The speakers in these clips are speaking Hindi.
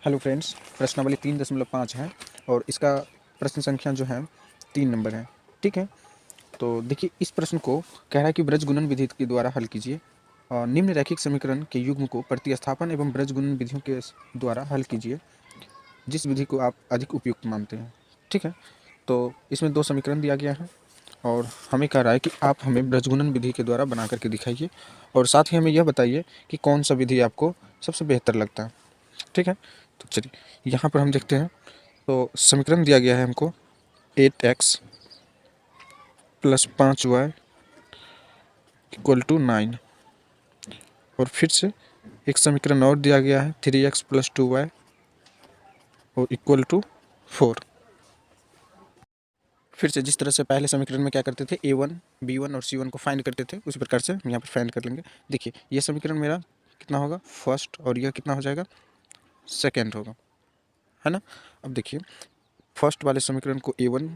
हेलो फ्रेंड्स, प्रश्नावली 3.5 है और इसका प्रश्न संख्या जो है 3 नंबर है। ठीक है, तो देखिए इस प्रश्न को कह रहा है कि ब्रज गुणन विधि के द्वारा हल कीजिए। निम्न रैखिक समीकरण के युग्म को प्रतिस्थापन एवं ब्रज गुणन विधियों के द्वारा हल कीजिए, जिस विधि को आप अधिक उपयुक्त मानते हैं। ठीक है, तो इसमें 2 समीकरण दिया गया है और हमें कह रहा है कि आप हमें ब्रज गुणन विधि के द्वारा बना करके दिखाइए और साथ ही हमें यह बताइए कि कौन सा विधि आपको सबसे बेहतर लगता है। ठीक है, तो चलिए यहाँ पर हम देखते हैं। तो समीकरण दिया गया है हमको 8x plus 5y equal to 9 और फिर से एक समीकरण और दिया गया है 3x प्लस 2y और इक्वल टू 4। फिर से जिस तरह से पहले समीकरण में क्या करते थे, a1 b1 और c1 को फाइंड करते थे, उसी प्रकार से हम यहाँ पर फाइंड कर लेंगे। देखिए ये समीकरण मेरा कितना होगा, फर्स्ट, और यह कितना हो जाएगा, सेकेंड होगा, है ना। अब देखिए फर्स्ट वाले समीकरण को a1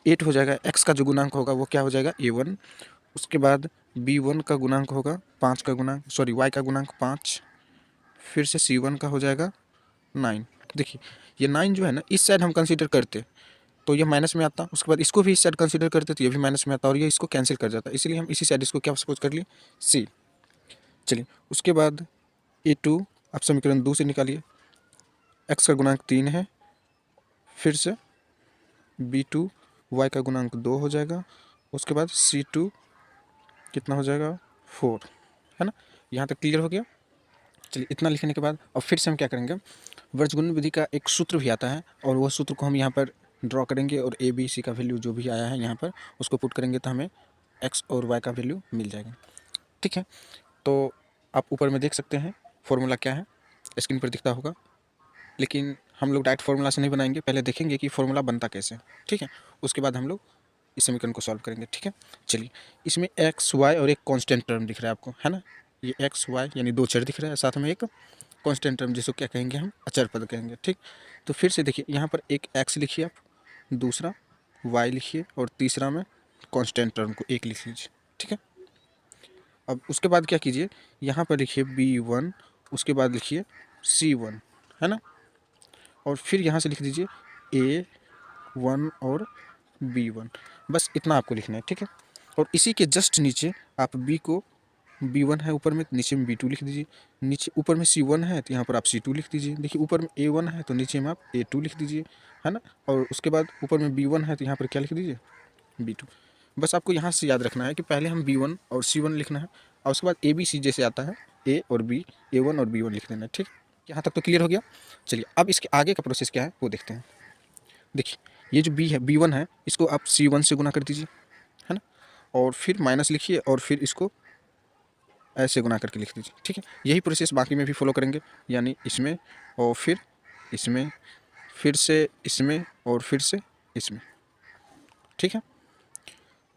8 हो जाएगा, x का जो गुणांक होगा वो क्या हो जाएगा, a1। उसके बाद b1 का गुणांक होगा 5 का गुणांक, सॉरी y का गुणांक 5, फिर से c1 का हो जाएगा 9। देखिए ये 9 जो है ना, इस साइड हम कंसीडर करते तो ये माइनस में आता, उसके बाद इसको भी इस साइड कंसीडर करते तो ये भी माइनस में आता और ये इसको कैंसिल कर जाता, इसलिए हम इसी साइड इसको क्या सपोज कर लिए, c। चलिए उसके बाद a2 आप समीकरण 2 से निकालिए, x का गुणांक 3 है, फिर से b2 y का गुणांक 2 हो जाएगा, उसके बाद c2 कितना हो जाएगा, 4, है ना। यहाँ तक क्लियर हो गया। चलिए इतना लिखने के बाद अब फिर से हम क्या करेंगे, वर्गगुणन विधि का एक सूत्र भी आता है और वह सूत्र को हम यहाँ पर ड्रॉ करेंगे और ए बी सी का वैल्यू जो भी आया है यहाँ पर उसको पुट करेंगे तो हमें एक्स और वाई का वैल्यू मिल जाएगा। ठीक है, तो आप ऊपर में देख सकते हैं फॉर्मूला क्या है, स्क्रीन पर दिखता होगा, लेकिन हम लोग डायरेक्ट फार्मूला से नहीं बनाएंगे, पहले देखेंगे कि फार्मूला बनता कैसे है। ठीक है, उसके बाद हम लोग इस समीकरण को सॉल्व करेंगे। ठीक है, चलिए इसमें एक्स वाई और एक कांस्टेंट टर्म दिख रहा है आपको, है ना। ये एक्स वाई यानी 2 चर दिख रहा है, साथ में एक कांस्टेंट टर्म जिसको क्या कहेंगे, हम अचर पद कहेंगे। ठीक, तो फिर से देखिए यहाँ पर एक एक्स लिखिए आप, दूसरा वाई लिखिए और तीसरा में कांस्टेंट टर्म को 1 लिख लीजिए। ठीक है, अब उसके बाद क्या कीजिए, यहाँ पर लिखिए b1, उसके बाद लिखिए c1, है ना, और फिर यहाँ से लिख दीजिए a1 और b1, बस इतना आपको लिखना है। ठीक है, और इसी के जस्ट नीचे आप b को b1 है ऊपर में, नीचे में b2 लिख दीजिए, नीचे ऊपर में c1 है तो यहाँ पर आप c2 लिख दीजिए। देखिए ऊपर में a1 है तो नीचे में आप a2 लिख दीजिए, है ना, और उसके बाद ऊपर में b1 है तो यहाँ पर क्या लिख दीजिए, b2। बस आपको यहाँ से याद रखना है कि पहले हम b1 और c1 लिखना है और उसके बाद a b c जैसे आता है a और b, a1 और b1 लिख देना है। ठीक, यहाँ तक तो क्लियर हो गया। चलिए अब इसके आगे का प्रोसेस क्या है वो देखते हैं। देखिए ये जो b है, b1 है, इसको आप c1 से गुना कर दीजिए, है ना, और फिर माइनस लिखिए और फिर इसको ऐसे गुना करके लिख दीजिए। ठीक है, यही प्रोसेस बाकी में भी फॉलो करेंगे, यानी इसमें और फिर इसमें, फिर से इसमें और फिर से इसमें। ठीक है,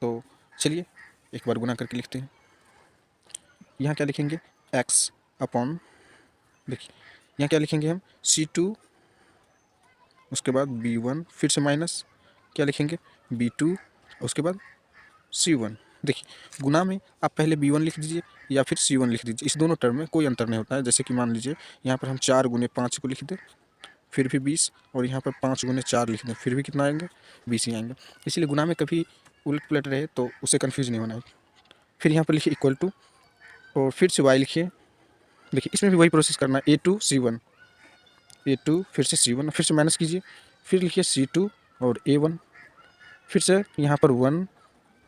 तो चलिए एक बार गुना करके लिखते हैं। यहाँ क्या लिखेंगे, x अपॉन, देखिए यहाँ क्या लिखेंगे हम, c2, उसके बाद b1, फिर से माइनस क्या लिखेंगे, b2, उसके बाद c1। देखिए गुना में आप पहले b1 लिख दीजिए या फिर c1 लिख दीजिए, इस दोनों टर्म में कोई अंतर नहीं होता है। जैसे कि मान लीजिए यहाँ पर हम 4 गुने 5 को लिख दें फिर भी 20, और यहाँ पर 5 गुने 4 लिख दें फिर भी कितना आएंगे, 20 ही आएंगे। इसलिए गुना में कभी उलट पलट रहे तो उसे कन्फ्यूज नहीं होना है। फिर यहाँ पर लिखिए इक्वल टू और फिर से y लिखिए। देखिए इसमें भी वही प्रोसेस करना है, a2 c1, a2 फिर से c1, फिर से माइनस कीजिए, फिर लिखिए c2 और a1, फिर से यहाँ पर 1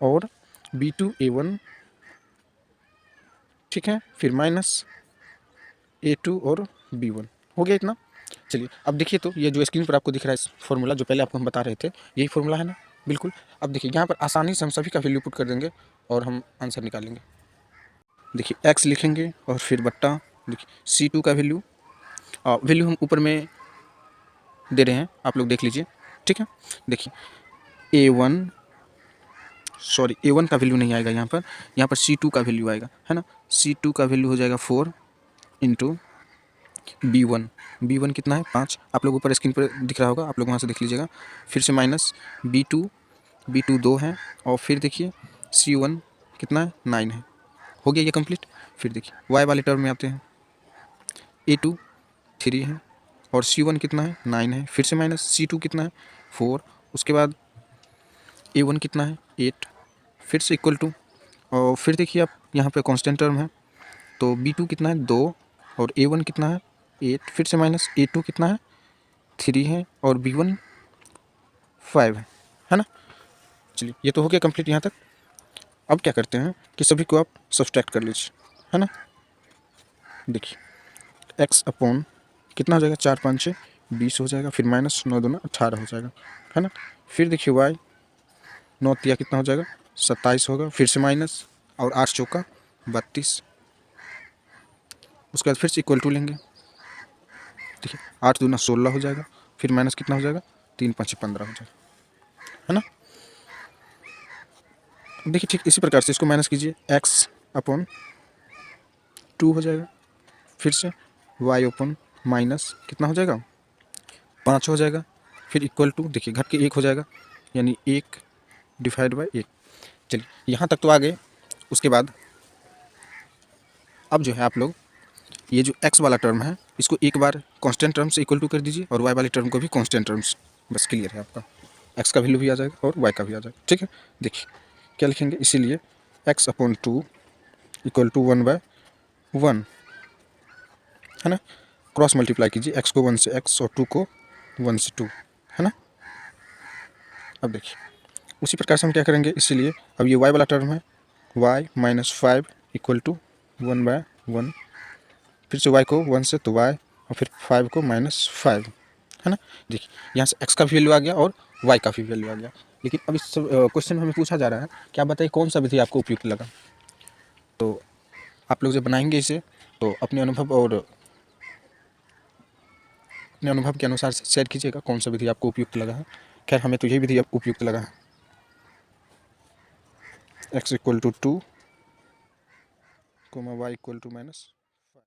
और b2 a1, ठीक है, फिर माइनस a2 और b1। हो गया इतना। चलिए अब देखिए, तो ये जो स्क्रीन पर आपको दिख रहा है फॉर्मूला जो पहले आपको हम बता रहे थे, यही फॉर्मूला है ना, बिल्कुल। अब देखिए यहाँ पर आसानी से हम सभी का वैल्यू पुट कर देंगे और हम आंसर निकालेंगे। देखिए x लिखेंगे और फिर बट्टा, देखिए c2 का वैल्यू हम ऊपर में दे रहे हैं, आप लोग देख लीजिए। ठीक है, देखिए a1 का वैल्यू नहीं आएगा यहाँ पर c2 का वैल्यू आएगा, है ना। c2 का वैल्यू हो जाएगा 4 इंटू b1 कितना है, 5, आप लोग ऊपर स्क्रीन पर दिख रहा होगा, आप लोग वहाँ से देख लीजिएगा। फिर से माइनस b2 2 है, और फिर देखिए c1 कितना है, 9 है। हो गया ये कंप्लीट। फिर देखिए y वाले टर्म में आते हैं, a2 3 है, और C1 कितना है 9 है, फिर से माइनस C2 कितना है 4, उसके बाद A1 कितना है 8, फिर से इक्वल टू, और फिर देखिए आप यहाँ पे कांस्टेंट टर्म है, तो B2 कितना है 2, और A1 कितना है 8, फिर से माइनस A2 कितना है 3 है, और B1 5 है ना। चलिए ये तो हो गया कंप्लीट यहाँ तक। अब क्या करते हैं कि सभी को आप सब्सट्रैक्ट कर लीजिए, है ना। देखिए x अपॉन कितना हो जाएगा 4 5 6 20 हो जाएगा, फिर माइनस 9 दूना 18 हो जाएगा, है ना। फिर देखिए y 9 तिया कितना हो जाएगा 27 होगा, फिर से माइनस, और 8 चौका 32, उसके बाद फिर से इक्वल टू लेंगे। देखिए 8 दूना 16 हो जाएगा, फिर माइनस कितना हो जाएगा 3 5 15 हो जाएगा, है ना। देखिए ठीक इसी प्रकार से इसको माइनस कीजिए, x अपॉन 2 हो जाएगा, फिर से y अपॉन माइनस कितना हो जाएगा 5 हो जाएगा, फिर इक्वल टू देखिए घट के 1 हो जाएगा, यानी 1 डिवाइड बाई 1। चलिए यहाँ तक तो आ गए। उसके बाद अब जो है आप लोग ये जो x वाला टर्म है इसको एक बार कांस्टेंट टर्म से इक्वल टू कर दीजिए, और y वाले टर्म को भी कांस्टेंट टर्म्स, बस क्लियर है आपका, x का वैल्यू भी आ जाएगा और y का भी आ जाएगा, ठीक है। देखिए क्या लिखेंगे, इसीलिए x अपॉन 2 इक्वल टू 1/1, है ना। क्रॉस मल्टीप्लाई कीजिए, x को 1 से x और 2 को 1 से 2, है ना। अब देखिए उसी प्रकार से हम क्या करेंगे, इसीलिए अब ये y वाला टर्म है y माइनस 5 इक्वल टू 1/1, फिर से y को 1 से तो y, और फिर 5 को -5, है ना। देखिए यहाँ से x का भी वैल्यू आ गया और y का भी वैल्यू आ गया। लेकिन अब इस क्वेश्चन में हमें पूछा जा रहा है, क्या बताइए कौन सा विधि आपको उपयुक्त लगा। तो आप लोग जब बनाएंगे इसे तो अपने अनुभव के अनुसार शेयर कीजिएगा कौन सा विधि आपको उपयुक्त लगा है। खैर हमें तो यही विधि उपयुक्त लगा है, x equal to 2, y equal to -5।